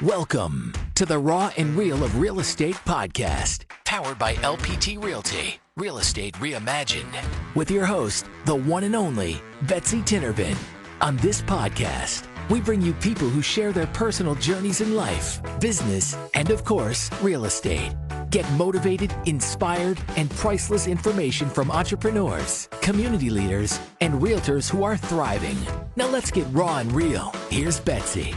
Welcome to the Raw and Real of Real Estate podcast, powered by LPT Realty, Real Estate Reimagined, with your host, the one and only Betsy Tinnervin. On this podcast, we bring you people who share their personal journeys in life, business, and of course, real estate. Get motivated, inspired, and priceless information from entrepreneurs, community leaders, and realtors who are thriving. Now let's get raw and real. Here's Betsy.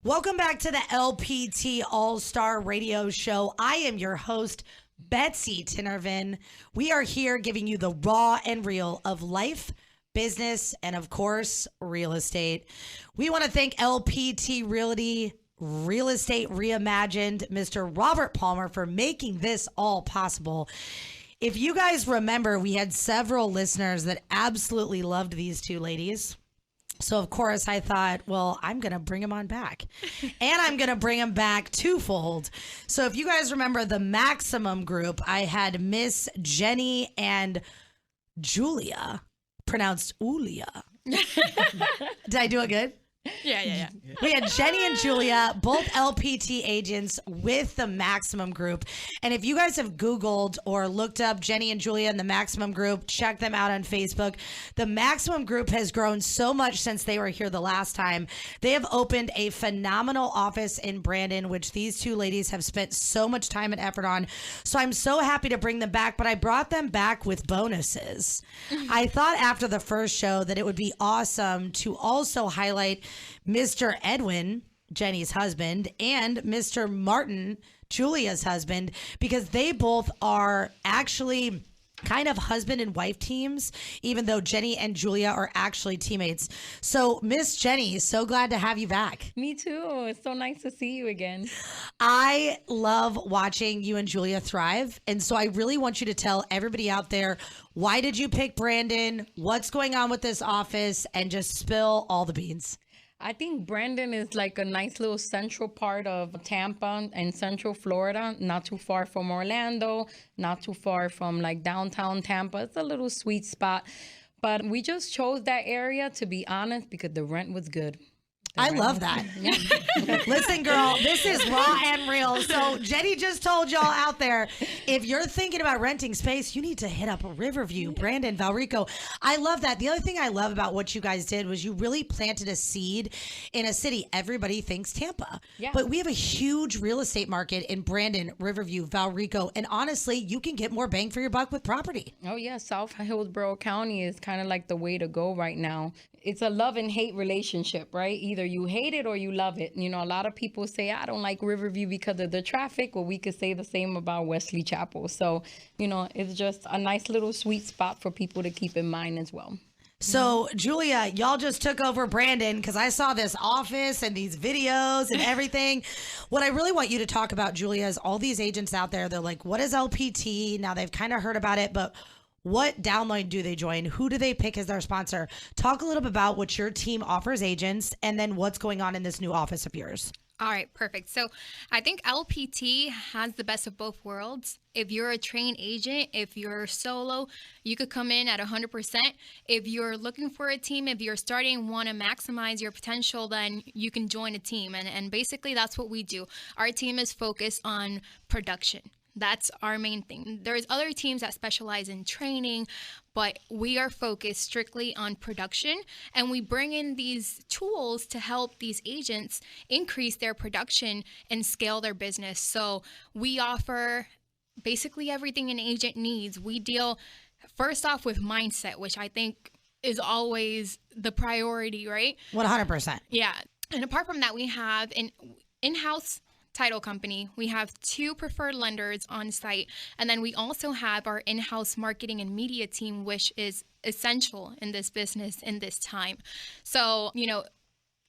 Welcome back to the LPT All-Star Radio Show. I am your host, Betsy Tinnervin. We are here giving you the raw and real of life, business, and of course, real estate. We want to thank LPT Realty, Real Estate Reimagined, Mr. Robert Palmer for making this all possible. If you guys remember, we had several listeners that absolutely loved these two ladies. So, of course, I thought, well, I'm going to bring them on back. And I'm going to bring them back twofold. So if you guys remember the Maximum Group, I had Miss Jenny and Julia, pronounced Ulia. Did I do it good? Yeah. We had Jenny and Julia, both LPT agents with the Maximum Group. And if you guys have Googled or looked up Jenny and Julia and the Maximum Group, check them out on Facebook. The Maximum Group has grown so much since they were here the last time. They have opened a phenomenal office in Brandon, which these two ladies have spent so much time and effort on. So I'm so happy to bring them back, but I brought them back with bonuses. I thought after the first show that it would be awesome to also highlight Mr. Edwin, Jenny's husband, and Mr. Martin, Julia's husband, because they both are actually kind of husband and wife teams, even though Jenny and Julia are actually teammates. So, Miss Jenny, so glad to have you back. Me too. It's so nice to see you again. I love watching you and Julia thrive. And so I really want you to tell everybody out there, why did you pick Brandon? What's going on with this office? And just spill all the beans. I think Brandon is like a nice little central part of Tampa and Central Florida, not too far from Orlando, not too far from like downtown Tampa. It's a little sweet spot. But we just chose that area, to be honest, because the rent was good. I love that. Listen, girl, this is raw and real. So Jenny just told y'all out there, if you're thinking about renting space, you need to hit up Riverview, Brandon, Valrico. I love that. The other thing I love about what you guys did was you really planted a seed in a city. Everybody thinks Tampa. Yeah. But we have a huge real estate market in Brandon, Riverview, Valrico. And honestly, you can get more bang for your buck with property. Oh, yeah. South Hillsborough County is kind of like the way to go right now. It's a love and hate relationship, right? Either you hate it or you love it. You know, a lot of people say, I don't like Riverview because of the traffic. Well, we could say the same about Wesley Chapel. So, you know, it's just a nice little sweet spot for people to keep in mind as well. So, Julia, y'all just took over Brandon because I saw this office and these videos and everything. What I really want you to talk about, Julia, is all these agents out there, they're like, what is LPT? Now they've kind of heard about it, but what downline do they join? Who do they pick as their sponsor? Talk a little bit about what your team offers agents and then what's going on in this new office of yours. All right, perfect. So I think LPT has the best of both worlds. If you're a trained agent, if you're solo, you could come in at 100%. If you're looking for a team, if you're starting, want to maximize your potential, then you can join a team. And basically that's what we do. Our team is focused on production. That's our main thing. There's other teams that specialize in training, but we are focused strictly on production, and we bring in these tools to help these agents increase their production and scale their business. So we offer basically everything an agent needs. We deal first off with mindset, which I think is always the priority, right? 100%. Yeah. And apart from that, we have an in-house title company. We have 2 preferred lenders on site. And then we also have our in-house marketing and media team, which is essential in this business in this time. So, you know,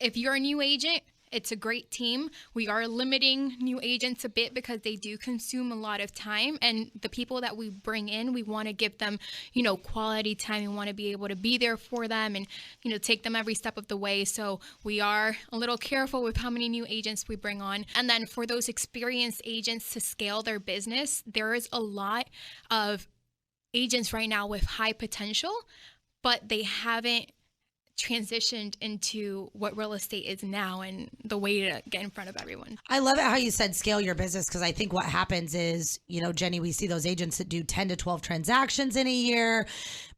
if you're a new agent, it's a great team. We are limiting new agents a bit because they do consume a lot of time. And the people that we bring in, we want to give them, you know, quality time. We want to be able to be there for them and, you know, take them every step of the way. So we are a little careful with how many new agents we bring on. And then for those experienced agents to scale their business, there is a lot of agents right now with high potential, but they haven't transitioned into what real estate is now and the way to get in front of everyone. I love it how you said scale your business, because I think what happens is, Jenny, we see those agents that do 10 to 12 transactions in a year,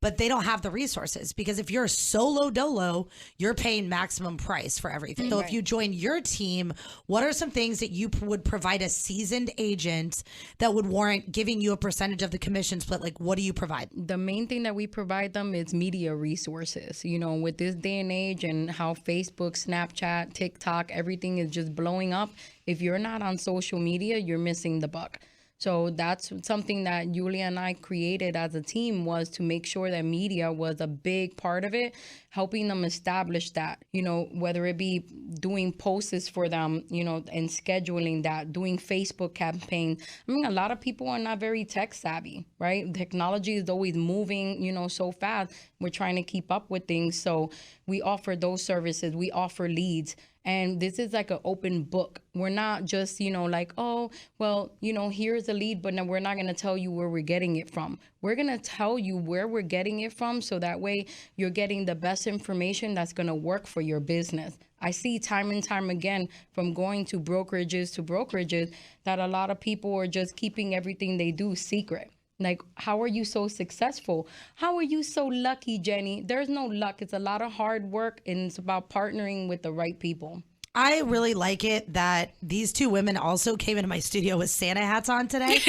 but they don't have the resources, because if you're solo dolo, you're paying maximum price for everything. So if you join your team, what are some things that you would provide a seasoned agent that would warrant giving you a percentage of the commission split? Like, what do you provide? The main thing that we provide them is media resources. With this day and age and how Facebook, Snapchat, TikTok, everything is just blowing up. If you're not on social media, you're missing the buck. So that's something that Julia and I created as a team, was to make sure that media was a big part of it, helping them establish that, whether it be doing posts for them, and scheduling that, doing Facebook campaigns. I mean, a lot of people are not very tech savvy, right? Technology is always moving, so fast. We're trying to keep up with things. So we offer those services. We offer leads. And this is like an open book. We're not just, like, oh, well, here's a lead, but no, we're not going to tell you where we're getting it from. We're going to tell you where we're getting it from, so that way you're getting the best information that's going to work for your business. I see time and time again, from going to brokerages that a lot of people are just keeping everything they do secret. Like, how are you so successful? How are you so lucky, Jenny? There's no luck. It's a lot of hard work, and it's about partnering with the right people. I really like it that these two women also came into my studio with Santa hats on today.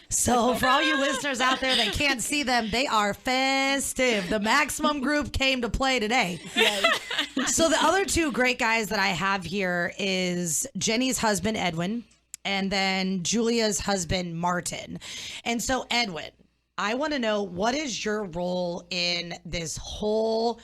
So for all you listeners out there that can't see them, they are festive. The Maximum Group came to play today. Yes. So the other two great guys that I have here is Jenny's husband, Edwin, and then Julia's husband, Martin. And so, Edwin, I want to know, what is your role in this whole,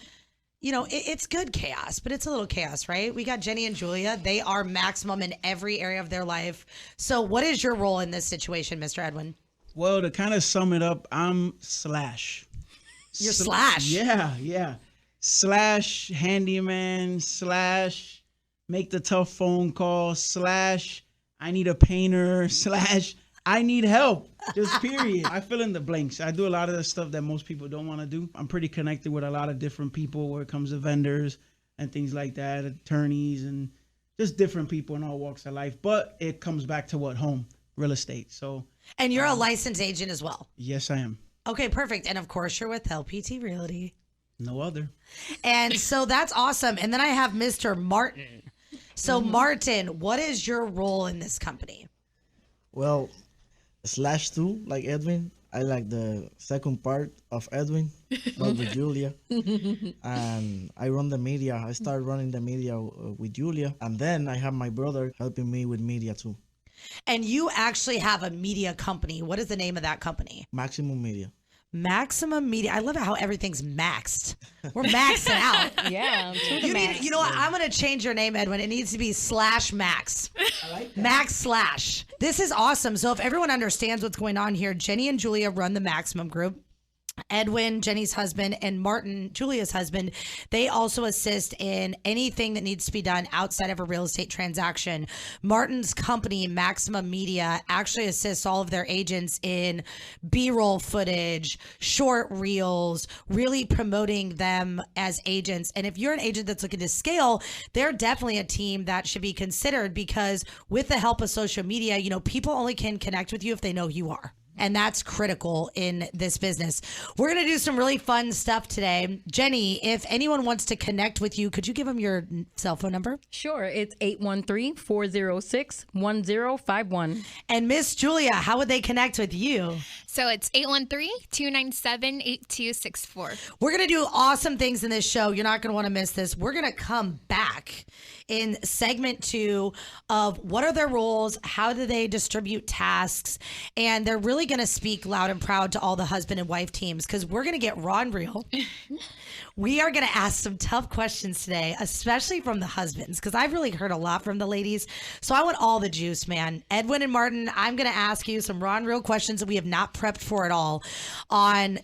it's good chaos, but it's a little chaos, right? We got Jenny and Julia. They are maximum in every area of their life. So what is your role in this situation, Mr. Edwin? Well, to kind of sum it up, I'm Slash. You're Slash? Yeah. Slash handyman, slash make the tough phone call, slash I need a painter, slash I need help, just period. I fill in the blanks. I do a lot of the stuff that most people don't want to do. I'm pretty connected with a lot of different people where it comes to vendors and things like that, attorneys, and just different people in all walks of life. But it comes back to home, real estate. So. And you're a licensed agent as well? Yes, I am. Okay, perfect. And of course, you're with LPT Realty. No other. And so that's awesome. And then I have Mr. Martin. So Martin, what is your role in this company? Well, Slash too, like Edwin. I like the second part of Edwin, not with Julia. And I run the media. I started running the media with Julia. And then I have my brother helping me with media too. And you actually have a media company. What is the name of that company? Maximum Media. Maximum Media. I love it how everything's maxed. We're maxing out. Yeah. You know what? I'm going to change your name, Edwin. It needs to be /Max. I like that. Max/. This is awesome. So if everyone understands what's going on here, Jenny and Julia run the Maximum Group. Edwin, Jenny's husband, and Martin, Julia's husband, they also assist in anything that needs to be done outside of a real estate transaction. Martin's company, Maximum Media, actually assists all of their agents in B-roll footage, short reels, really promoting them as agents. And if you're an agent that's looking to scale, they're definitely a team that should be considered, because with the help of social media, people only can connect with you if they know who you are. And that's critical in this business. We're going to do some really fun stuff today. Jenny, if anyone wants to connect with you, could you give them your cell phone number? Sure. It's 813-406-1051. And Miss Julia, how would they connect with you? So it's 813-297-8264. We're going to do awesome things in this show. You're not going to want to miss this. We're going to come back in segment 2 of what are their roles, how do they distribute tasks, and they're really going to speak loud and proud to all the husband and wife teams, because we're going to get raw and real. We are going to ask some tough questions today, especially from the husbands, because I've really heard a lot from the ladies. So I want all the juice, man. Edwin and Martin, I'm going to ask you some raw and real questions that we have not prepped for at all on,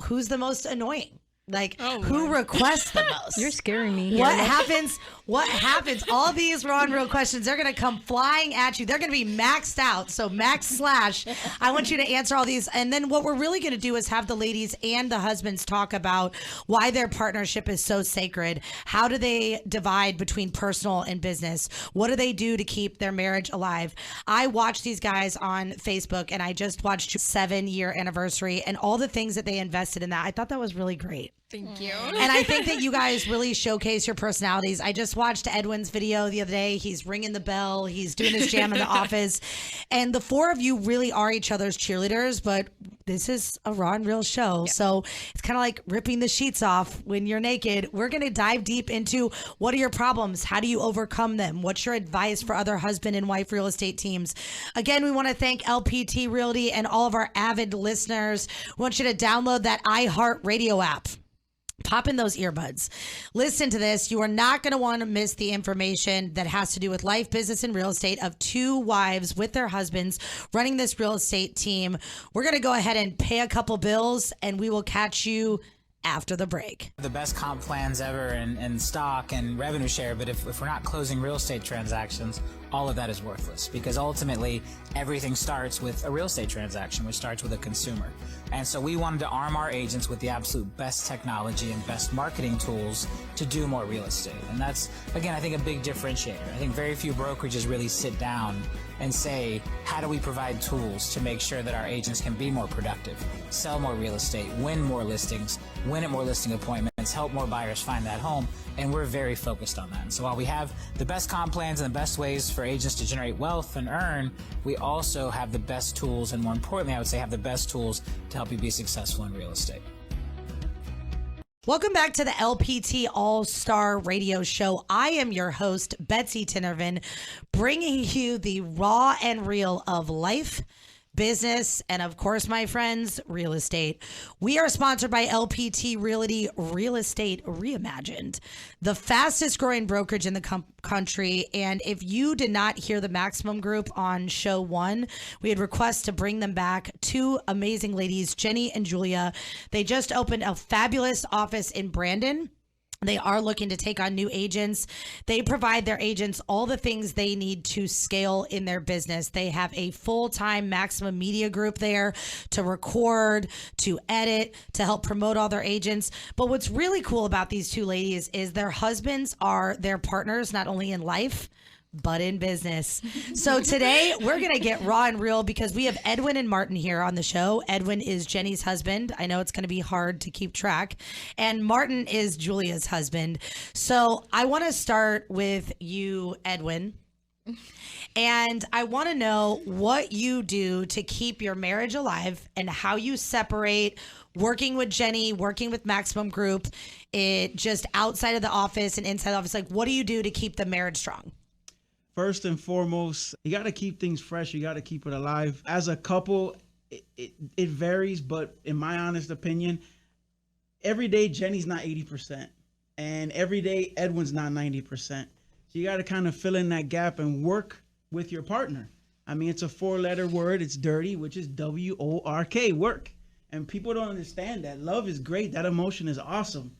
who's the most annoying. Like, who requests the most? You're scaring me. What happens? What happens? All these Raw and Real questions, they're going to come flying at you. They're going to be maxed out. So max /. I want you to answer all these. And then what we're really going to do is have the ladies and the husbands talk about why their partnership is so sacred. How do they divide between personal and business? What do they do to keep their marriage alive? I watch these guys on Facebook, and I just watched 7-year anniversary and all the things that they invested in that. I thought that was really great. Thank you. And I think that you guys really showcase your personalities. I just watched Edwin's video the other day. He's ringing the bell. He's doing his jam in the office. And the four of you really are each other's cheerleaders, but this is a Raw and Real show. Yeah. So it's kind of like ripping the sheets off when you're naked. We're going to dive deep into what are your problems? How do you overcome them? What's your advice for other husband and wife real estate teams? Again, we want to thank LPT Realty and all of our avid listeners. We want you to download that iHeartRadio app. Pop in those earbuds. Listen to this. You are not going to want to miss the information that has to do with life, business, and real estate of two wives with their husbands running this real estate team. We're going to go ahead and pay a couple bills, and we will catch you after the break. The best comp plans ever in stock and revenue share, but if we're not closing real estate transactions, all of that is worthless, because ultimately everything starts with a real estate transaction, which starts with a consumer. And so we wanted to arm our agents with the absolute best technology and best marketing tools to do more real estate. And that's, again, I think a big differentiator. I think very few brokerages really sit down and say, how do we provide tools to make sure that our agents can be more productive, sell more real estate, win more listings, win at more listing appointments, help more buyers find that home. And we're very focused on that. And so while we have the best comp plans and the best ways for agents to generate wealth and earn, we also have the best tools, and more importantly, I would say have the best tools to help you be successful in real estate. Welcome back to the LPT All-Star Radio Show. I am your host, Betsy Tinervin, bringing you the raw and real of life, business, and of course, my friends, real estate. We are sponsored by LPT Realty, Real Estate Reimagined, the fastest growing brokerage in the country. And if you did not hear the Maximum Group on show 1, we had requests to bring them back. Two amazing ladies, Jenny and Julia. They just opened a fabulous office in Brandon. They are looking to take on new agents. They provide their agents all the things they need to scale in their business. They have a full-time Maximum Media Group there to record, to edit, to help promote all their agents. But what's really cool about these two ladies is their husbands are their partners, not only in life, but in business. So today we're going to get raw and real because we have Edwin and Martin here on the show. Edwin is Jenny's husband. I know it's going to be hard to keep track. And Martin is Julia's husband. So I want to start with you, Edwin. And I want to know what you do to keep your marriage alive and how you separate working with Jenny, working with Maximum Group, it just outside of the office and inside the office. Like, what do you do to keep the marriage strong? First and foremost, you got to keep things fresh. You got to keep it alive. As a couple, it varies, but in my honest opinion, every day Jenny's not 80%, and every day Edwin's not 90%. So you got to kind of fill in that gap and work with your partner. I mean, it's a 4-letter word. It's dirty, which is WORK, work. And people don't understand that. Love is great. That emotion is awesome.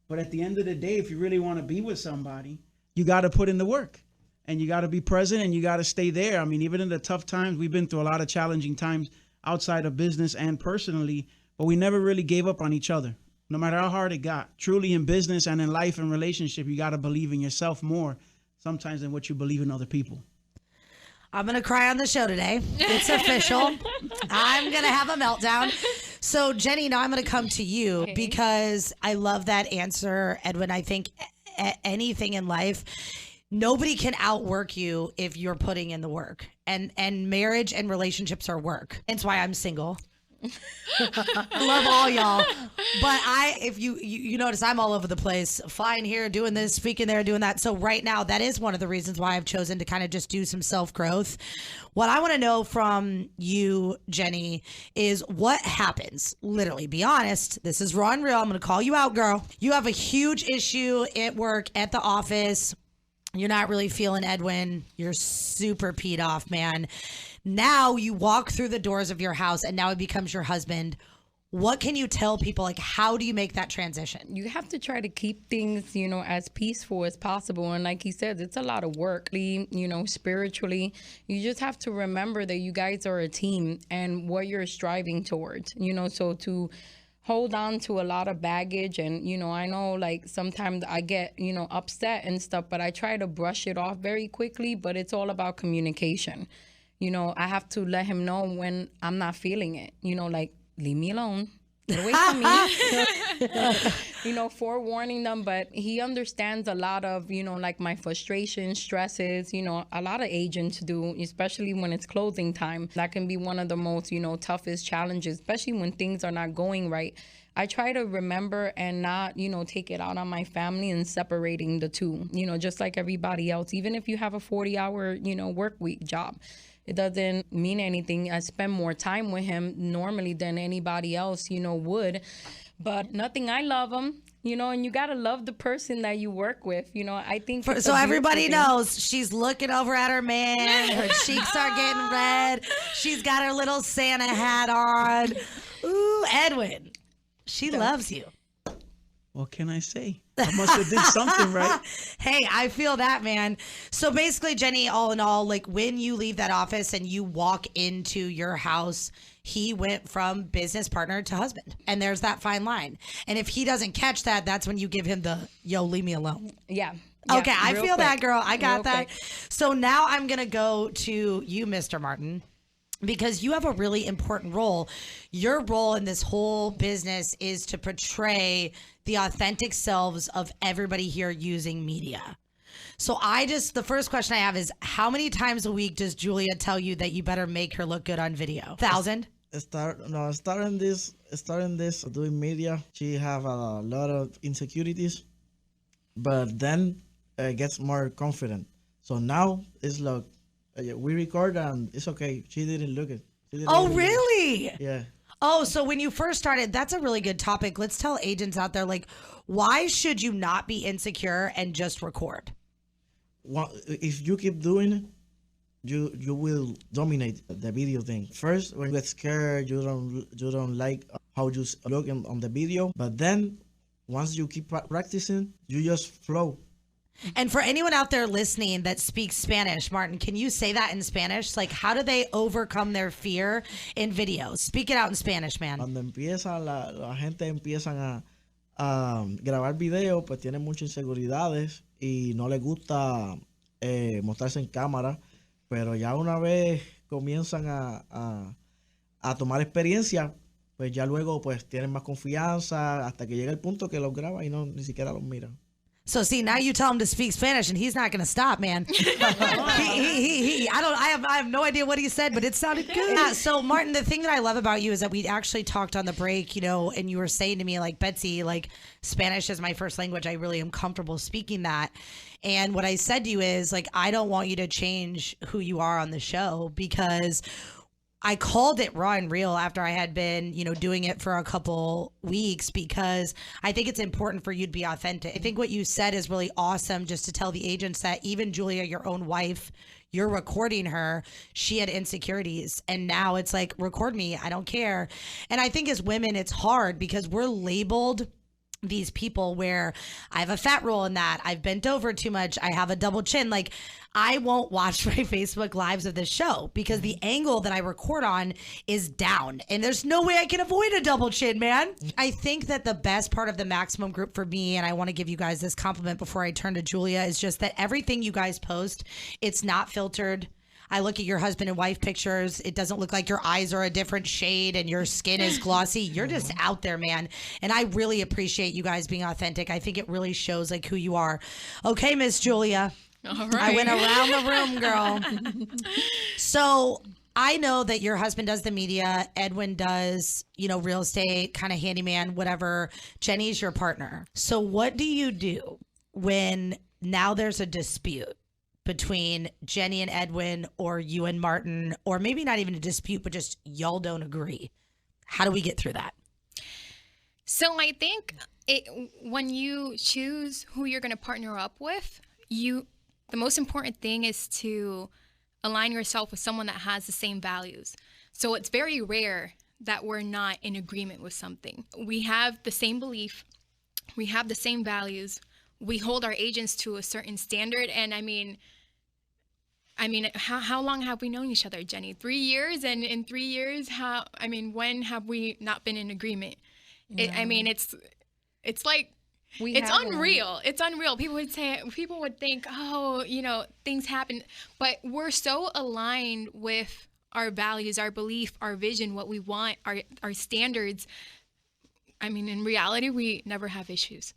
But at the end of the day, if you really want to be with somebody, you got to put in the work. And you got to be present and you got to stay there. I mean, even in the tough times, we've been through a lot of challenging times outside of business and personally, but we never really gave up on each other, no matter how hard it got. Truly in business and in life and relationship, you got to believe in yourself more sometimes than what you believe in other people. I'm going to cry on the show today. It's official. I'm going to have a meltdown. So, Jenny, now I'm going to come to you because I love that answer, Edwin. I think anything in life, nobody can outwork you if you're putting in the work. And marriage and relationships are work. That's why I'm single. I love all y'all. But if you notice, I'm all over the place, flying here, doing this, speaking there, doing that. So right now, that is one of the reasons why I've chosen to kind of just do some self-growth. What I want to know from you, Jenny, is what happens. Literally, be honest. This is raw and real. I'm going to call you out, girl. You have a huge issue at work, at the office. You're not really feeling Edwin. You're super peed off, man. Now you walk through the doors of your house and now it becomes your husband. What can you tell people? Like, how do you make that transition? You have to try to keep things, as peaceful as possible. And like he said, it's a lot of work, spiritually. You just have to remember that you guys are a team and what you're striving towards, so to hold on to a lot of baggage. And, I know like sometimes I get, upset and stuff, but I try to brush it off very quickly. But it's all about communication. I have to let him know when I'm not feeling it, like, leave me alone. Get away from me. Forewarning them. But he understands a lot of, like my frustration, stresses, a lot of agents do, especially when it's closing time. That can be one of the most, toughest challenges, especially when things are not going right. I try to remember and not, take it out on my family and separating the two, just like everybody else. Even if you have a 40-hour, work week job, it doesn't mean anything. I spend more time with him normally than anybody else, would. But nothing, I love him, and you got to love the person that you work with. I think. So everybody knows she's looking over at her man. Her cheeks are getting red. She's got her little Santa hat on. Ooh, Edwin, she loves you. What can I say? I must have did something right. Hey, I feel that, man. So basically, Jenny, all in all, like when you leave that office and you walk into your house, he went from business partner to husband. And there's that fine line. And if he doesn't catch that, that's when you give him the, yo, leave me alone. Yeah. Okay, I feel that, girl. I got Real that. quick. So now I'm going to go to you, Mr. Martin, because you have a really important role. Your role in this whole business is to portray the authentic selves of everybody here using media. So the first question I have is, how many times a week does Julia tell you that you better make her look good on video? 1,000? Starting this doing media, she have a lot of insecurities, but then gets more confident. So now it's like we record and it's okay. She didn't look it. Oh, really? Yeah. Oh, so when you first started, that's a really good topic. Let's tell agents out there, like, why should you not be insecure and just record? Well, if you keep doing it, you will dominate the video thing. First, when you get scared, you don't like how you look on the video. But then, once you keep practicing, you just flow. And for anyone out there listening that speaks Spanish, Martin, can you say that in Spanish? Like, how do they overcome their fear in videos? Speak it out in Spanish, man. Cuando empieza la gente empiezan a grabar videos, pues tienen muchas inseguridades y no les gusta mostrarse en cámara. Pero ya una vez comienzan a tomar experiencia, pues ya luego pues tienen más confianza hasta que llega el punto que los graba y ni siquiera los miran. So see, now you tell him to speak Spanish, and he's not going to stop, man. I have no idea what he said, but it sounded good. Yeah. So Martin, the thing that I love about you is that we actually talked on the break, and you were saying to me, like, Betsy, like, Spanish is my first language. I really am comfortable speaking that. And what I said to you is, like, I don't want you to change who you are on the show, because I called it Raw and Real after I had been, doing it for a couple weeks, because I think it's important for you to be authentic. I think what you said is really awesome, just to tell the agents that even Julia, your own wife, you're recording her, she had insecurities, and now it's like, record me, I don't care. And I think as women, it's hard because we're labeled these people where I have a fat roll in that, I've bent over too much, I have a double chin. Like, I won't watch my Facebook lives of this show because the angle that I record on is down, and there's no way I can avoid a double chin, man. I think that the best part of the Maximum Group for me, and I want to give you guys this compliment before I turn to Julia, is just that everything you guys post, it's not filtered. I look at your husband and wife pictures. It doesn't look like your eyes are a different shade and your skin is glossy. You're just out there, man. And I really appreciate you guys being authentic. I think it really shows like who you are. Okay, Miss Julia. All right. I went around the room, girl. So I know that your husband does the media. Edwin does, real estate, kind of handyman, whatever. Jenny's your partner. So what do you do when now there's a dispute between Jenny and Edwin, or you and Martin, or maybe not even a dispute, but just y'all don't agree? How do we get through that? So I think when you choose who you're going to partner up with, the most important thing is to align yourself with someone that has the same values. So it's very rare that we're not in agreement with something. We have the same belief, we have the same values, we hold our agents to a certain standard. And I mean, how long have we known each other, Jenny? 3 years? And in 3 years, when have we not been in agreement? It's like, it's unreal. It's unreal. People would think, oh, things happen. But we're so aligned with our values, our belief, our vision, what we want, our standards. I mean, in reality, we never have issues.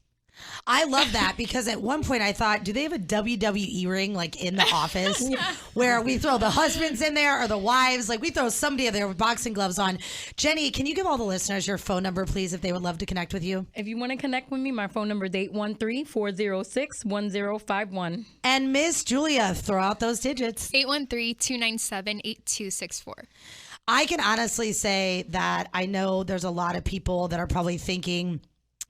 I love that because at one point I thought, do they have a WWE ring like in the office where we throw the husbands in there or the wives? Like we throw somebody in there with boxing gloves on. Jenny, can you give all the listeners your phone number, please, if they would love to connect with you? If you want to connect with me, my phone number is 813-406-1051. And Miss Julia, throw out those digits. 813-297-8264. I can honestly say that I know there's a lot of people that are probably thinking,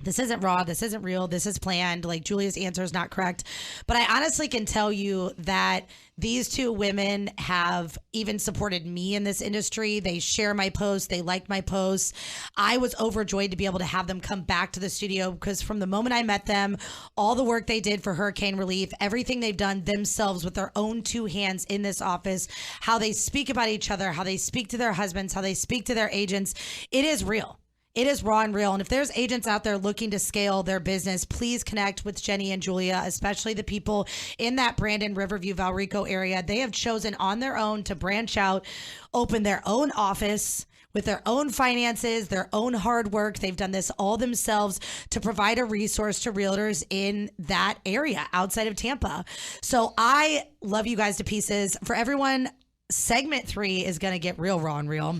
this isn't raw, this isn't real, this is planned, like Julia's answer is not correct. But I honestly can tell you that these two women have even supported me in this industry. They share my posts, they like my posts. I was overjoyed to be able to have them come back to the studio because from the moment I met them, all the work they did for hurricane relief, everything they've done themselves with their own two hands in this office, how they speak about each other, how they speak to their husbands, how they speak to their agents, it is real. It is raw and real. And if there's agents out there looking to scale their business, please connect with Jenny and Julia, especially the people in that Brandon, Riverview, Valrico area. They have chosen on their own to branch out, open their own office with their own finances, their own hard work. They've done this all themselves to provide a resource to realtors in that area outside of Tampa. So I love you guys to pieces. For everyone, segment 3 is going to get real raw and real.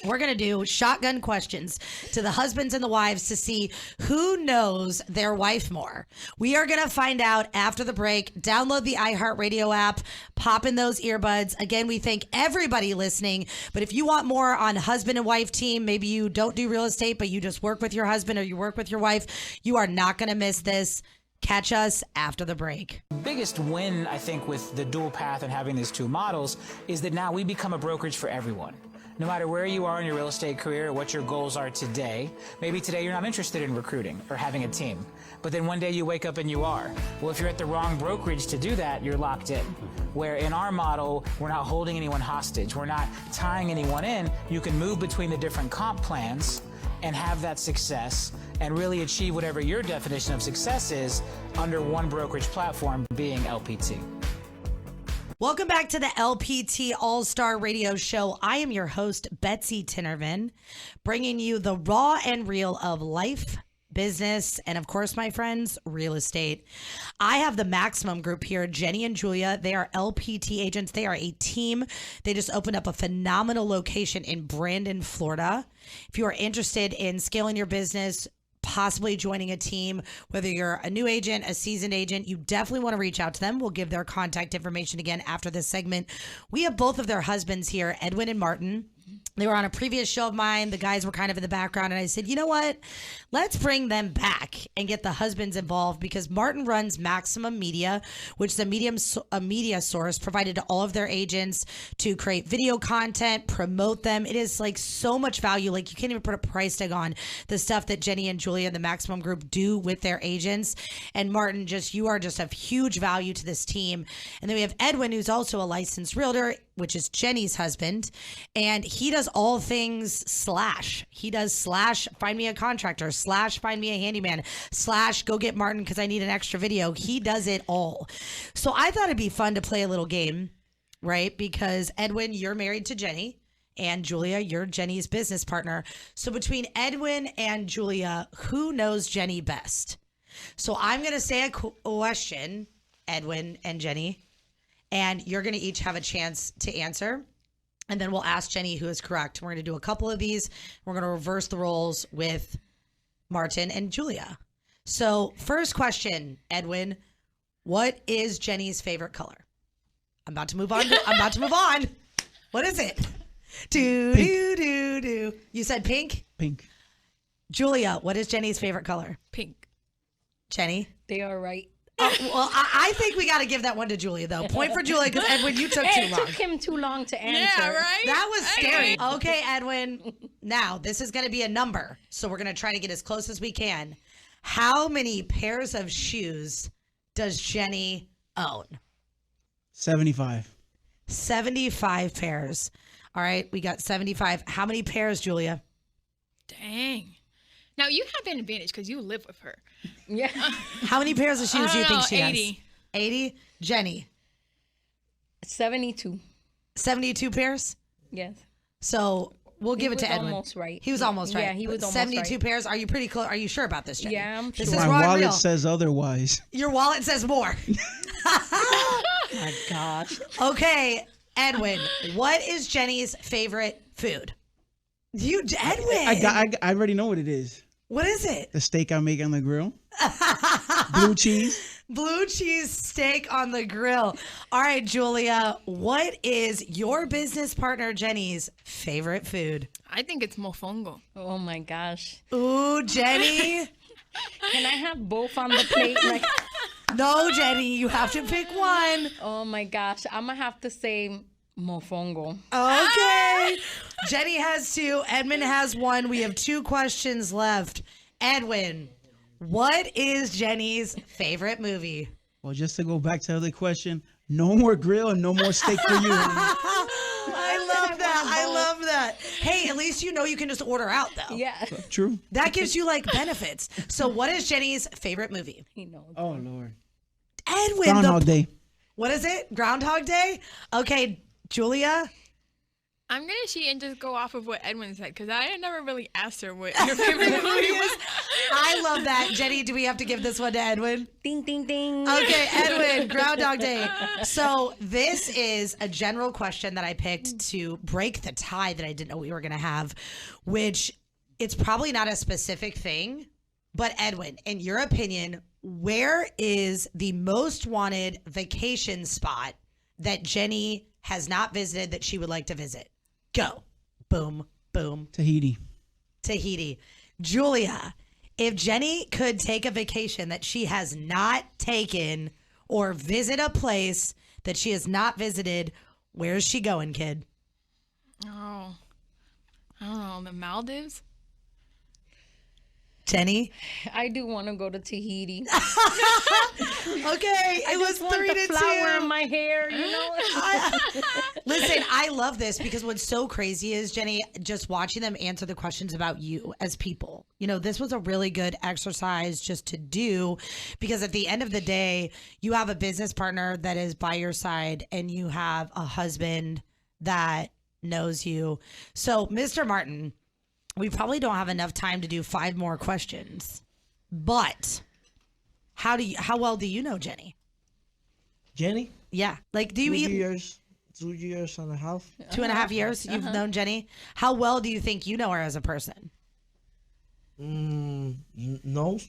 We're going to do shotgun questions to the husbands and the wives to see who knows their wife more. We are going to find out after the break. Download the iHeartRadio app, pop in those earbuds. Again, we thank everybody listening. But if you want more on husband and wife team, maybe you don't do real estate, but you just work with your husband or you work with your wife, you are not going to miss this. Catch us after the break. Biggest win, I think, with the dual path and having these two models is that now we become a brokerage for everyone. No matter where you are in your real estate career or what your goals are today, maybe today you're not interested in recruiting or having a team, but then one day you wake up and you are. Well, if you're at the wrong brokerage to do that, you're locked in. Where in our model, we're not holding anyone hostage. We're not tying anyone in. You can move between the different comp plans and have that success and really achieve whatever your definition of success is under one brokerage platform, being LPT. Welcome back to the LPT All-Star Radio Show. I am your host, Betsy Tinnervin, bringing you the raw and real of life, business, and of course, my friends, real estate. I have the Maximum Group here, Jenny and Julia. They are LPT agents. They are a team. They just opened up a phenomenal location in Brandon, Florida. If you are interested in scaling your business, possibly joining a team, whether you're a new agent, a seasoned agent, you definitely want to reach out to them. We'll give their contact information again after this segment. We have both of their husbands here, Edwin and Martin. They were on a previous show of mine. The guys were kind of in the background. And I said, you know what? Let's bring them back and get the husbands involved because Martin runs Maximum Media, which is a media source provided to all of their agents to create video content, promote them. It is like so much value. Like you can't even put a price tag on the stuff that Jenny and Julia and the Maximum Group do with their agents. And Martin, you are just of huge value to this team. And then we have Edwin, who's also a licensed realtor, which is Jenny's husband. And he does all things slash. He does slash find me a contractor, slash find me a handyman, slash go get Martin because I need an extra video. He does it all. So I thought it'd be fun to play a little game, right? Because Edwin, you're married to Jenny. And Julia, you're Jenny's business partner. So between Edwin and Julia, who knows Jenny best? So I'm going to say a question, Edwin and Jenny, and you're going to each have a chance to answer. And then we'll ask Jenny who is correct. We're going to do a couple of these. We're going to reverse the roles with Martin and Julia. So first question, Edwin, what is Jenny's favorite color? I'm about to move on. What is it? Do. You said pink? Pink. Julia, what is Jenny's favorite color? Pink. Jenny? They are right. Well, I think we got to give that one to Julia, though. Point for Julia, because Edwin, you took Hey, too it long. took him too long to answer. Yeah, right? That was scary. Okay, Edwin. Now, this is going to be a number, so we're going to try to get as close as we can. How many pairs of shoes does Jenny own? 75. 75 pairs. All right, we got 75. How many pairs, Julia? Dang. Now you have an advantage because you live with her. Yeah. How many pairs of shoes do you think she 80. has? 80. Jenny, 72. 72 pairs? Yes. So we'll give it was to Edwin. almost right. He was almost right. Yeah, he was almost 72 right. pairs. Are you pretty close? Are you sure about this, Jenny? Yeah, I'm This sure. is My raw and wallet real. says otherwise. Your wallet says more. My gosh. Okay, Edwin, what is Jenny's favorite food? Edwin. I already know what it is. What is it? The steak I make on the grill. Blue cheese. Blue cheese steak on the grill. All right, Julia, what is your business partner Jenny's favorite food? I think it's mofongo. Oh my gosh. Ooh, Jenny. Can I have both on the plate? Like, No, Jenny, you have to pick one. oh my gosh. I'm going to have to say mofongo. Okay. Jenny has two. Edmund has one. We have 2 questions left. Edwin, what is Jenny's favorite movie? Well, just to go back to the other question, no more grill and no more steak for you. I love that. I love that. Hey, at least you know you can just order out, though. Yeah. True. That gives you like benefits. So, what is Jenny's favorite movie? He knows. Oh, Lord. Edwin. Groundhog Day. What is it? Groundhog Day? Okay, Julia. I'm gonna cheat and just go off of what Edwin said because I never really asked her what her favorite movie was. I love that. Jenny, do we have to give this one to Edwin? Ding, ding, ding. Okay, Edwin, Groundhog Day. So this is a general question that I picked to break the tie that I didn't know we were going to have, which it's probably not a specific thing, but Edwin, in your opinion, where is the most wanted vacation spot that Jenny has not visited that she would like to visit? Go. Boom, boom. Tahiti. Tahiti. Julia, if Jenny could take a vacation that she has not taken or visit a place that she has not visited, where is she going, kid? Oh, I don't know. The Maldives? Jenny? I do want to go to Tahiti. Okay, it was Want 3 the to flower 2. in my hair, you know? Listen, I love this because what's so crazy is, Jenny, just watching them answer the questions about you as people. You know, this was a really good exercise just to do because at the end of the day, you have a business partner that is by your side and you have a husband that knows you. So, Mr. Martin, we probably don't have enough time to do 5 more questions, but how well do you know Jenny? Jenny, Yeah. Like, do you 2 eat years, 2 years and a half. 2.5 years you've known Jenny? How well do you think you know her as a person? No,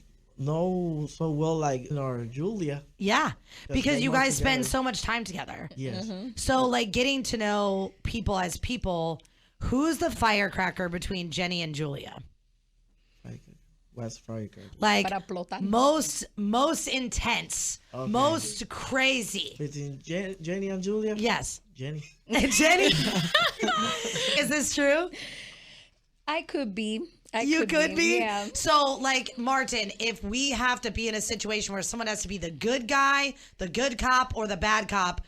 so well like Julia. Yeah. Because they you work guys spend together. so much time together. Yes. So, like, getting to know people as people, who's the firecracker between Jenny and Julia? Like West Friday. Like, Para plotar. most intense, Okay. most crazy. Between Jenny and Julia. Yes. Jenny. Jenny? Is this true? I could be. You could be. Yeah. So, like, Martin, if we have to be in a situation where someone has to be the good guy, the good cop, or the bad cop,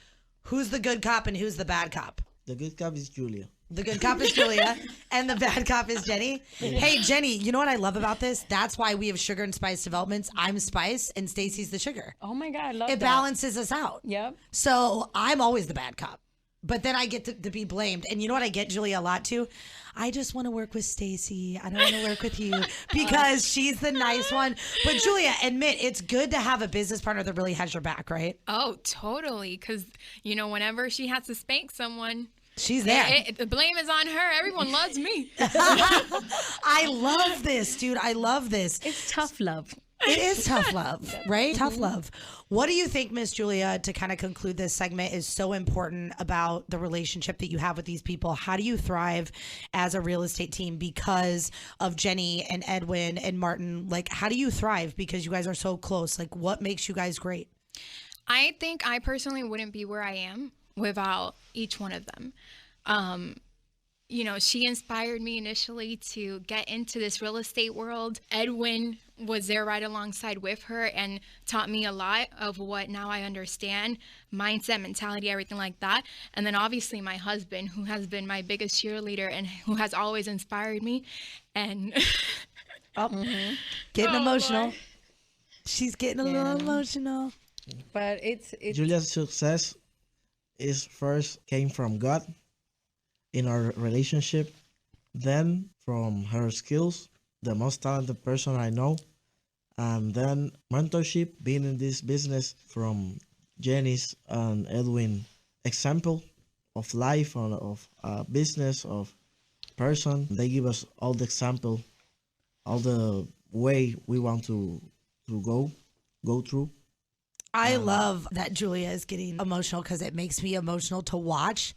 who's the good cop and who's the bad cop? The good cop is Julia. The good cop is Julia, and the bad cop is Jenny. Hey, Jenny, you know what I love about this? That's why we have Sugar and Spice Developments. I'm Spice, and Stacy's the sugar. Oh my God, I love It that. balances us out. Yep. So I'm always the bad cop. But then I get to be blamed. And you know what I get, Julia, a lot too? I just want to work with Stacy. I don't want to work with you because she's the nice one. But Julia, admit, it's good to have a business partner that really has your back, right? Oh, totally. Because, you know, whenever she has to spank someone, She's there. the blame is on her. Everyone loves me. I love this, dude. I love this. It's tough love. It is tough love, right? Tough love. What do you think, Miss Julia, to kind of conclude this segment, is so important about the relationship that you have with these people? How do you thrive as a real estate team because of Jenny and Edwin and Martin? Like, how do you thrive because you guys are so close? Like, what makes you guys great? I think I personally wouldn't be where I am without each one of them. You know, she inspired me initially to get into this real estate world. Edwin was there right alongside with her and taught me a lot of what now I understand, mindset, mentality, everything like that. And then obviously my husband, who has been my biggest cheerleader and who has always inspired me. And Getting emotional. boy. She's getting a little emotional. But it's Julia's success is first came from God in our relationship, then from her skills, the most talented person I know, and then mentorship, being in this business from Jenny's and Edwin example of life, of business, of person. They give us all the example, all the way we want to go through. I love that Julia is getting emotional because it makes me emotional to watch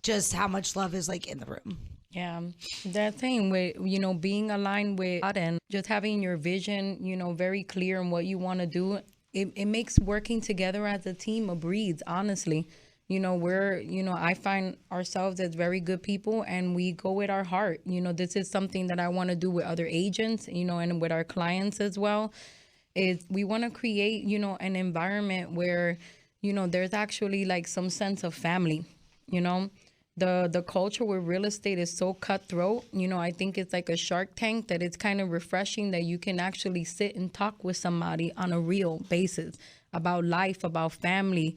just how much love is like in the room. Yeah, that thing with, being aligned with God and just having your vision, very clear on what you want to do. It makes working together as a team a breeze, honestly. I find ourselves as very good people and we go with our heart. This is something that I want to do with other agents, and with our clients as well. Is we want to create, an environment where, there's actually like some sense of family, The culture with real estate is so cutthroat. I think it's like a Shark Tank, that it's kind of refreshing that you can actually sit and talk with somebody on a real basis about life, about family,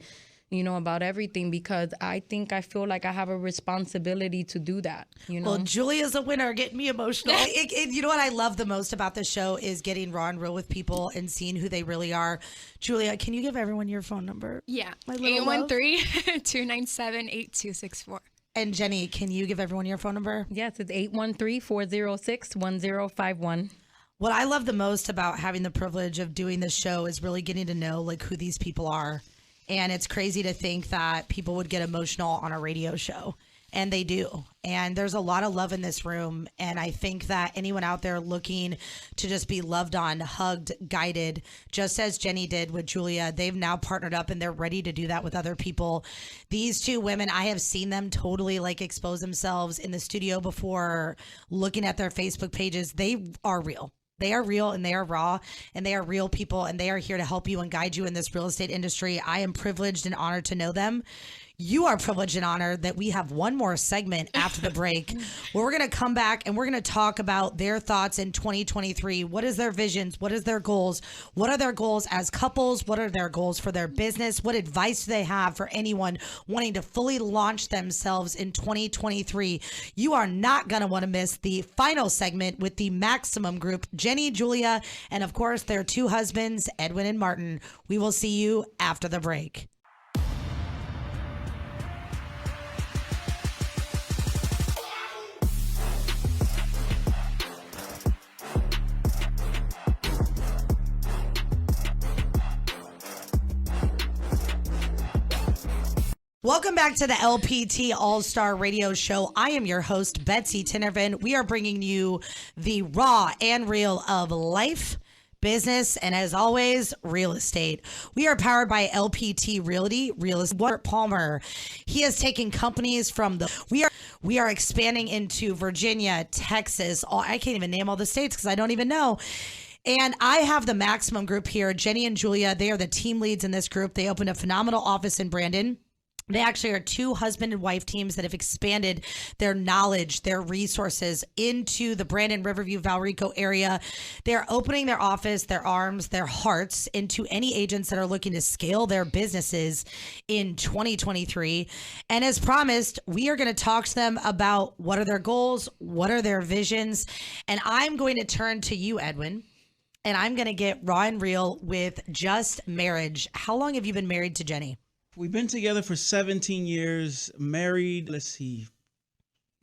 about everything, because I feel like I have a responsibility to do that, Well, Julia's a winner, getting me emotional. You know what I love the most about the show is getting raw and real with people and seeing who they really are. Julia, can you give everyone your phone number? Yeah, My little love. 813-297-8264. And Jenny, can you give everyone your phone number? Yes, it's 813-406-1051. What I love the most about having the privilege of doing this show is really getting to know like who these people are. And it's crazy to think that people would get emotional on a radio show. And they do. And there's a lot of love in this room. And I think that anyone out there looking to just be loved on, hugged, guided, just as Jenny did with Julia, they've now partnered up and they're ready to do that with other people. These two women, I have seen them totally like expose themselves in the studio before, looking at their Facebook pages. They are real. They are real and they are raw and they are real people and they are here to help you and guide you in this real estate industry. I am privileged and honored to know them. You are privileged and honored that we have one more segment after the break where we're going to come back and we're going to talk about their thoughts in 2023. What is their visions? What is their goals? What are their goals as couples? What are their goals for their business? What advice do they have for anyone wanting to fully launch themselves in 2023? You are not going to want to miss the final segment with the Maximum Group, Jenny, Julia, and of course their two husbands, Edwin and Martin. We will see you after the break. Welcome back to the LPT All-Star Radio Show. I am your host, Betsy Tinervin. We are bringing you the raw and real of life, business, and as always, real estate. We are powered by LPT Realty, Walter Palmer. He has taken companies from we are expanding into Virginia, Texas. I can't even name all the states because I don't even know. And I have the Maximum Group here, Jenny and Julia. They are the team leads in this group. They opened a phenomenal office in Brandon. They actually are two husband and wife teams that have expanded their knowledge, their resources into the Brandon, Riverview, Valrico area. They're opening their office, their arms, their hearts into any agents that are looking to scale their businesses in 2023. And as promised, we are going to talk to them about what are their goals, what are their visions. And I'm going to turn to you, Edwin, and I'm going to get raw and real with just marriage. How long have you been married to Jenny? We've been together for 17 years, married, a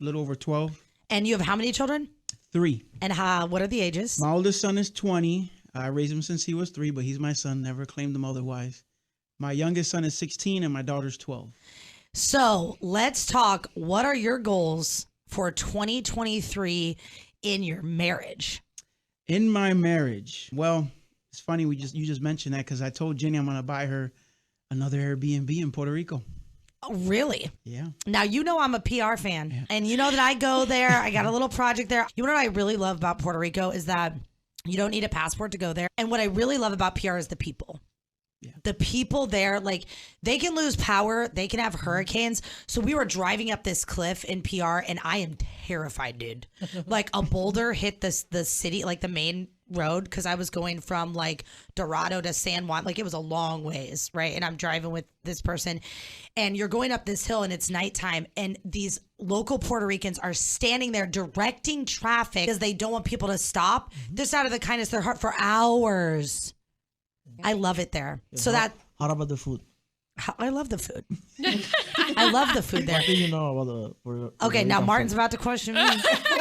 little over 12. And you have how many children? 3. And what are the ages? My oldest son is 20. I raised him since he was 3, but he's my son, never claimed him otherwise. My youngest son is 16 and my daughter's 12. So let's talk. What are your goals for 2023 in your marriage? In my marriage, well, it's funny you just mentioned that because I told Jenny I'm going to buy her another Airbnb in Puerto Rico. Oh, really? Yeah. Now, you know I'm a PR fan, and you know that I go there. I got a little project there. You know what I really love about Puerto Rico is that you don't need a passport to go there. And what I really love about PR is the people. The people there, like, they can lose power. They can have hurricanes. So we were driving up this cliff in PR, and I am terrified, dude. Like, a boulder hit the city, like the main road, because I was going from, like, Dorado to San Juan. Like, it was a long ways, right? And I'm driving with this person, and you're going up this hill, and it's nighttime, and these local Puerto Ricans are standing there directing traffic because they don't want people to stop. Just out of the kindness of their heart for hours. I love it there. So that How about the food? I love the food. I love the food there. What do you know about the Okay, now Rican Martin's food? about to question me.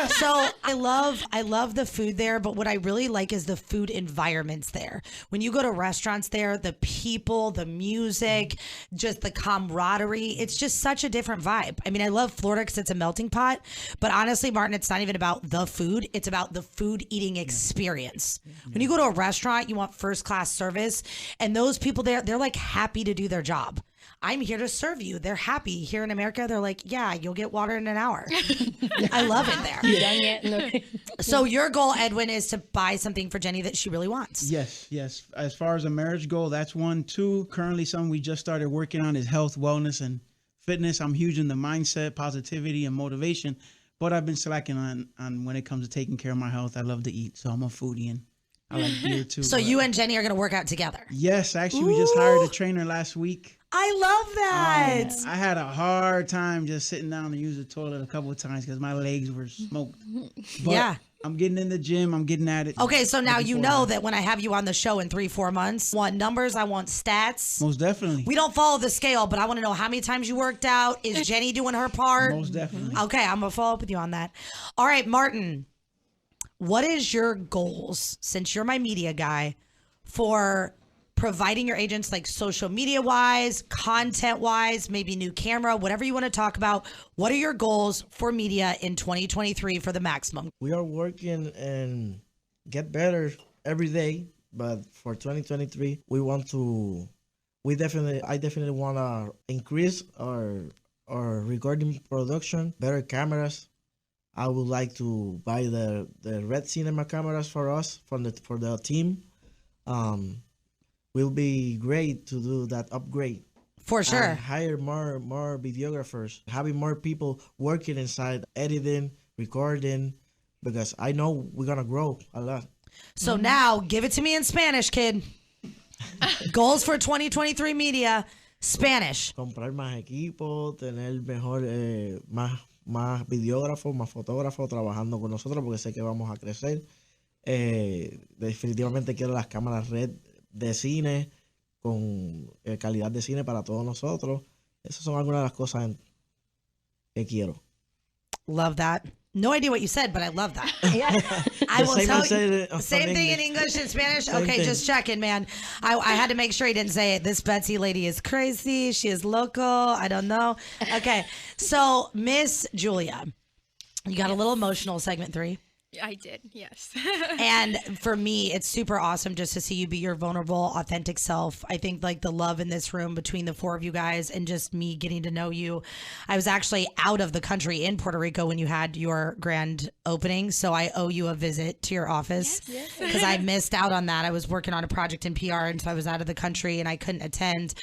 So I love the food there, but what I really like is the food environments there. When you go to restaurants there, the people, the music, just the camaraderie, it's just such a different vibe. I mean, I love Florida because it's a melting pot, but honestly, Martin, it's not even about the food. It's about the food eating experience. When you go to a restaurant, you want first class service, and those people there, they're like happy to do their job. I'm here to serve you. They're happy. Here in America, they're like, yeah, you'll get water in an hour. I love it there. Done yet? No. So your goal, Edwin, is to buy something for Jenny that she really wants. Yes. As far as a marriage goal, that's one. Two, currently something we just started working on is health, wellness, and fitness. I'm huge in the mindset, positivity, and motivation, but I've been slacking on when it comes to taking care of my health. I love to eat, so I'm a foodie, and I like beer too. So you and Jenny are going to work out together. Yes, actually, we just hired a trainer last week. I love that. I had a hard time just sitting down and use the toilet a couple of times because my legs were smoked. But Yeah. I'm getting in the gym. I'm getting at it. Okay, so now Looking you forward know to it. that when I have you on the show in 3-4 months, I want numbers, I want stats. Most definitely. We don't follow the scale, but I want to know how many times you worked out. Is Jenny doing her part? Most definitely. Okay, I'm going to follow up with you on that. All right, Martin, what is your goals, since you're my media guy, for providing your agents, like social media wise, content wise, maybe new camera, whatever you want to talk about? What are your goals for media in 2023 for the Maximum? We are working and get better every day, but for 2023, I definitely want to increase our recording production, better cameras. I would like to buy the Red Cinema cameras for us, for the team. Will be great to do that upgrade. For sure. And hire more videographers, having more people working inside, editing, recording, because I know we're gonna grow a lot. So now give it to me in Spanish, kid. Goals for 2023 media, Spanish. Comprar más equipo, tener mejor, más videógrafos, más fotógrafos trabajando con nosotros, porque sé que vamos a crecer. Definitivamente quiero las cámaras red de cine con calidad de cine para todos nosotros. Esas son algunas de las cosas que quiero. Love that. No idea what you said, but I love that. I The will same tell I said you. it on Same thing in English. English and Spanish. Same Okay, thing. just checking, man. I had to make sure he didn't say it. This Betsy lady is crazy. She is local. I don't know. Okay, so Miss Julia, you got a little emotional segment 3. I did, yes. And for me, it's super awesome just to see you be your vulnerable, authentic self. I think like the love in this room between the 4 of you guys and just me getting to know you. I was actually out of the country in Puerto Rico when you had your grand opening. So I owe you a visit to your office because I missed out on that. I was working on a project in PR, and so I was out of the country and I couldn't attend.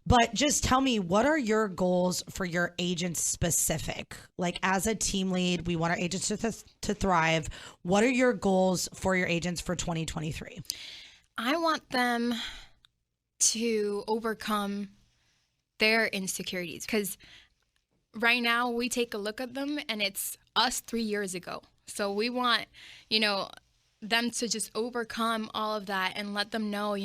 But just tell me, what are your goals for your agents specific? Like as a team lead, we want our agents to thrive. What are your goals for your agents for 2023? I want them to overcome their insecurities, because right now we take a look at them and it's us 3 years ago. So we want, them to just overcome all of that and let them know,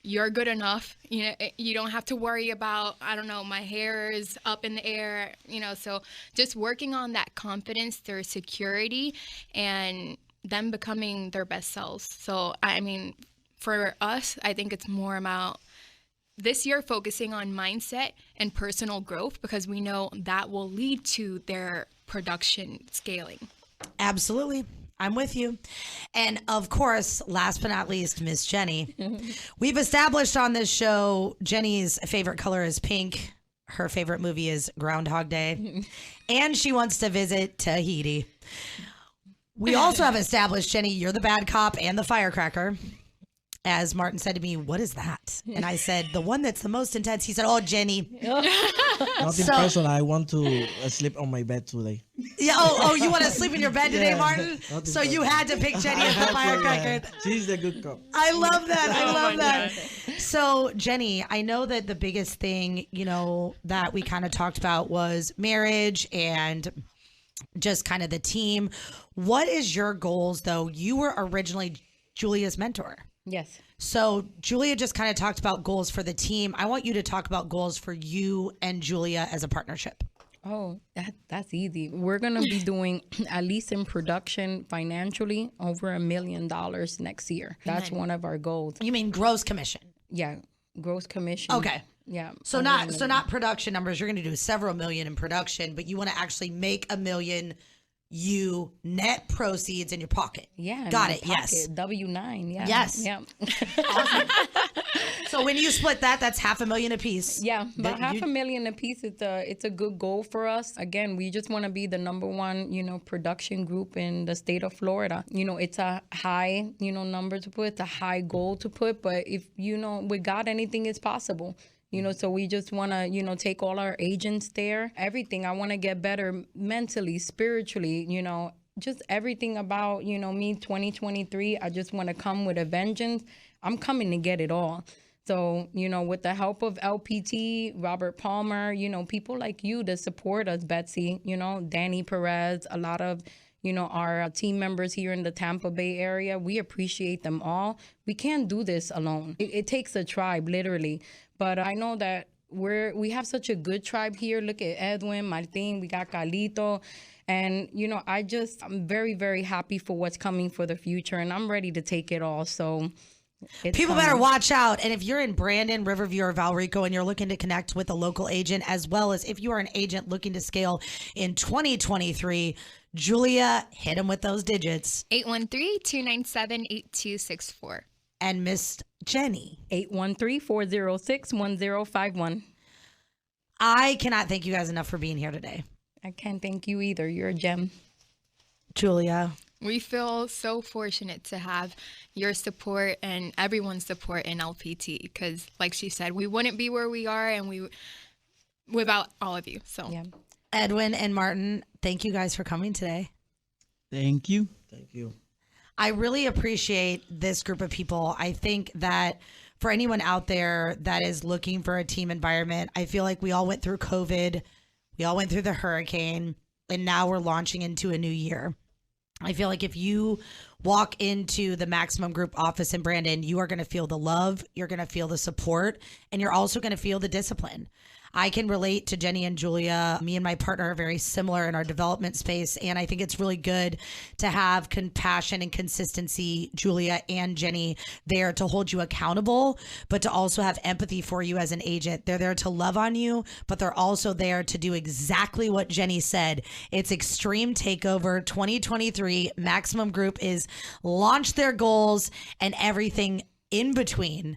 you're good enough. You don't have to worry about, I don't know, my hair is up in the air, so just working on that confidence, their security, and them becoming their best selves. So, I mean, for us, I think it's more about this year focusing on mindset and personal growth, because we know that will lead to their production scaling. Absolutely. I'm with you. And of course, last but not least, Miss Jenny. We've established on this show Jenny's favorite color is pink. Her favorite movie is Groundhog Day. And she wants to visit Tahiti. We also have established, Jenny, you're the bad cop and the firecracker. As Martin said to me, what is that? And I said, the one that's the most intense. He said, oh, Jenny. Nothing personal. I want to sleep on my bed today. Yeah. Oh, you want to sleep in your bed today, Yeah, Martin? nothing So you had to pick Jenny as the firecracker. She's the good cop. I love that. I love that. God. So, Jenny, I know that the biggest thing, that we kind of talked about was marriage and just kind of the team. What is your goals, though? You were originally Julia's mentor. Yes. So Julia just kind of talked about goals for the team. I want you to talk about goals for you and Julia as a partnership. Oh, that's easy. We're going to be doing, at least in production financially, over $1 million next year. That's one of our goals. You mean gross commission? Yeah. Gross commission. Okay. Yeah. So over not $1 so million. not production numbers. You're going to do several million in production, but you want to actually make $1 million. You net proceeds in your pocket. Yeah. Got in it. my Yes. pocket, W-9. Yeah. Yes. Yeah. So when you split that, that's $500,000 a piece. Yeah, but That you- $500,000 a piece. It's a good goal for us. Again, we just want to be the number one, production group in the state of Florida. It's a high, number to put. It's a high goal to put. But if with God, anything is possible. So we just want to, take all our agents there. Everything. I want to get better mentally, spiritually. Just everything about me. 2023. I just want to come with a vengeance. I'm coming to get it all. So, with the help of LPT, Robert Palmer, people like you that support us, Betsy, Danny Perez, a lot of, our team members here in the Tampa Bay area, we appreciate them all. We can't do this alone. It takes a tribe, literally. But I know that we have such a good tribe here. Look at Edwin, Martin, we got Carlito. And, I'm very, very happy for what's coming for the future. And I'm ready to take it all. So People better watch out. And if you're in Brandon, Riverview, or Valrico and you're looking to connect with a local agent, as well as if you are an agent looking to scale in 2023, Julia, hit them with those digits. 813-297-8264. And Miss Jenny. 813-406-1051. I cannot thank you guys enough for being here today. I can't thank you either. You're a gem. Julia. We feel so fortunate to have your support and everyone's support in LPT because, like she said, we wouldn't be where we are without all of you. So, Yeah. Edwin and Martin, thank you guys for coming today. Thank you. Thank you. I really appreciate this group of people. I think that for anyone out there that is looking for a team environment, I feel like we all went through COVID, we all went through the hurricane, and now we're launching into a new year. I feel like if you walk into the Maximum Group office in Brandon, you are going to feel the love, you're going to feel the support, and you're also going to feel the discipline. I can relate to Jenny and Julia. Me and my partner are very similar in our development space, and I think it's really good to have compassion and consistency, Julia and Jenny, there to hold you accountable, but to also have empathy for you as an agent. They're there to love on you, but they're also there to do exactly what Jenny said. It's Extreme Takeover 2023. Maximum Group is launch their goals and everything in between.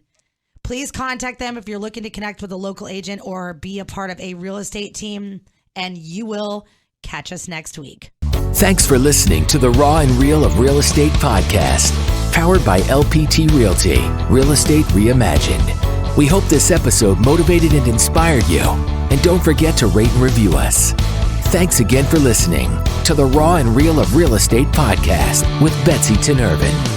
Please contact them if you're looking to connect with a local agent or be a part of a real estate team, and you will catch us next week. Thanks for listening to the Raw and Real of Real Estate podcast, powered by LPT Realty, Real Estate Reimagined. We hope this episode motivated and inspired you. And don't forget to rate and review us. Thanks again for listening to the Raw and Real of Real Estate podcast with Betsy Tinervin.